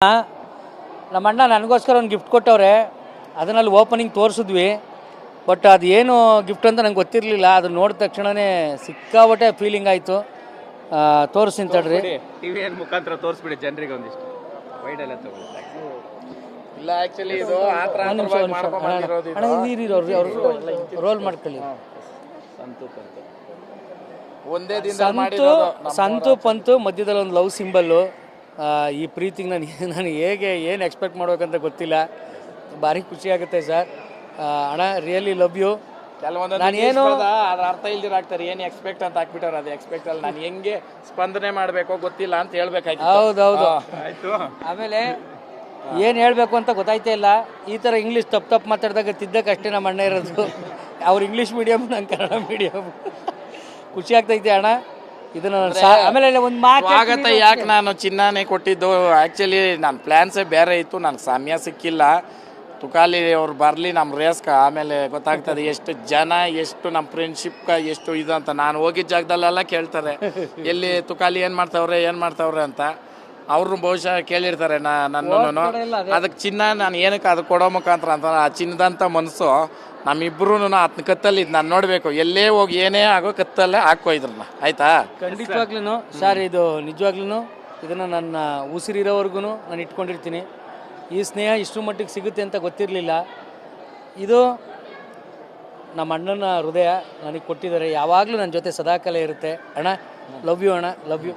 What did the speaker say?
ನಮ್ಮ ಅಣ್ಣ ನನಗೋಸ್ಕರ ಒಂದು ಗಿಫ್ಟ್ ಕೊಟ್ಟವ್ರೆ. ಅದನ್ನಲ್ಲಿ ಓಪನಿಂಗ್ ತೋರಿಸಿದ್ವಿ. ಬಟ್ ಅದು ಏನು ಗಿಫ್ಟ್ ಅಂತ ನಂಗೆ ಗೊತ್ತಿರಲಿಲ್ಲ. ಅದನ್ನ ನೋಡಿದ ತಕ್ಷಣವೇ ಸಿಕ್ಕಾಬಟ್ಟೆ ಫೀಲಿಂಗ್ ಆಯಿತು. ತೋರಿಸ್ತೀನಿ ತಡ್ರಿ. ಟಿವಿ ಮುಖಾಂತರ ತೋರಿಸ್ಬಿಡಿ ಜನರಿಗೆ ಒಂದಿಷ್ಟು ವೈಡ್ ಎಲ್ಲ ತಗೊಳ್ಳಿ. ಇಲ್ಲ ಆಕ್ಚುಲಿ ಇದು ರೋಲ್ ಮಾಡ್ಕೊಳ್ಳಿ. ಒಂದೇ ದಿನ ಸಂತು ಪಂತು ಮಧ್ಯದಲ್ಲಿ ಒಂದು ಲವ್ ಸಿಂಬಲ್ಲು. ಈ ಪ್ರೀತಿಗೆ ನಾನು ಹೇಗೆ ಏನು ಎಕ್ಸ್ಪೆಕ್ಟ್ ಮಾಡ್ಬೇಕಂತ ಗೊತ್ತಿಲ್ಲ. ಭಾರಿ ಖುಷಿ ಆಗುತ್ತೆ ಸರ್. ಅಣ್ಣ ರಿಯಲಿ ಲವ್ ಯು. ಕೆಲವೊಂದು ನಾನೇನು ಅದ್ರ ಅರ್ಥ ಇಲ್ದಿರ ಆಗ್ತಾರೆ. ಏನು ಎಕ್ಸ್ಪೆಕ್ಟ್ ಅಂತ ಹಾಕ್ಬಿಟ್ಟವ್ರು. ಅದು ಎಕ್ಸ್ಪೆಕ್ಟ್ ಅಲ್ಲಿ ನಾನು ಹೆಂಗೆ ಸ್ಪಂದನೆ ಮಾಡಬೇಕೋ ಗೊತ್ತಿಲ್ಲ ಅಂತ ಹೇಳ್ಬೇಕಾಯ್ತು. ಹೌದೌದು. ಆಯ್ತು. ಆಮೇಲೆ ಏನು ಹೇಳಬೇಕು ಅಂತ ಗೊತ್ತಾಯ್ತೇ ಇಲ್ಲ. ಈ ಥರ ಇಂಗ್ಲೀಷ್ ತಪ್ಪು ಮಾತಾಡಿದಾಗ ತಿದ್ದಕ್ಕಷ್ಟೇ ನಮ್ಮ ಅಣ್ಣ ಇರೋದು. ಅವ್ರು ಇಂಗ್ಲೀಷ್ ಮೀಡಿಯಮ್, ನಂಗೆ ಕನ್ನಡ ಮೀಡಿಯಮ್. ಖುಷಿ ಆಗ್ತೈತೆ ಅಣ್ಣ. ಇದನ್ನ ಆಮೇಲೆ ಒಂದು ಸ್ವಾಗತ ಯಾಕೆ ನಾನು ಚಿನ್ನನೇ ಕೊಟ್ಟಿದ್ದು. ಆ್ಯಕ್ಚುಲಿ ನನ್ನ ಪ್ಲ್ಯಾನ್ಸೇ ಬೇರೆ ಇತ್ತು. ನನಗೆ ಸಮಯ ಸಿಕ್ಕಿಲ್ಲ. ತುಕಾಲಿ ಅವ್ರು ಬರಲಿ ನಮ್ಮ ರೇಸ್ಕ, ಆಮೇಲೆ ಗೊತ್ತಾಗ್ತದೆ ಎಷ್ಟು ಜನ, ಎಷ್ಟು ನಮ್ಮ ಫ್ರೆಂಡ್ಶಿಪ್ ಎಷ್ಟು ಇದು ಅಂತ. ನಾನು ಹೋಗಿದ್ದ ಜಾಗದಲ್ಲೆಲ್ಲ ಕೇಳ್ತಾರೆ ಎಲ್ಲಿ ತುಕಾಲಿ ಏನು ಮಾಡ್ತಾವ್ರೆ ಅಂತ. ಅವರು ಬಹುಶಃ ಕೇಳಿರ್ತಾರೆ ನನ್ನನ್ನು. ಅದಕ್ಕೆ ಚಿನ್ನ ನಾನು ಏನಕ್ಕೆ ಅದು ಕೊಡೋ ಮುಖಾಂತರ ಅಂತ. ಆ ಚಿನ್ನದಂಥ ಮನಸ್ಸು ನಮ್ಮಿಬ್ರು ಅದನ್ನ ಕತ್ತಲ್ಲಿ ನಾನು ನೋಡಬೇಕು. ಎಲ್ಲೇ ಹೋಗಿ ಏನೇ ಆಗೋ ಕತ್ತಲ್ಲೇ ಹಾಕೋ ಇದ್ರನ್ನ. ಆಯ್ತಾ? ಖಂಡಿತವಾಗ್ಲೂ ಸರ್. ಇದು ನಿಜವಾಗ್ಲೂ ಇದನ್ನು ನನ್ನ ಉಸಿರಿರೋವರೆಗೂ ನಾನು ಇಟ್ಕೊಂಡಿರ್ತೀನಿ. ಈ ಸ್ನೇಹ ಇಷ್ಟು ಮಟ್ಟಿಗೆ ಸಿಗುತ್ತೆ ಅಂತ ಗೊತ್ತಿರಲಿಲ್ಲ. ಇದು ನಮ್ಮ ಅಣ್ಣನ ಹೃದಯ ನನಗೆ ಕೊಟ್ಟಿದ್ದಾರೆ. ಯಾವಾಗಲೂ ನನ್ನ ಜೊತೆ ಸದಾಕಾಲ ಇರುತ್ತೆ. ಅಣ್ಣ ಲವ್ ಯು ಅಣ್ಣ, ಲವ್ ಯು.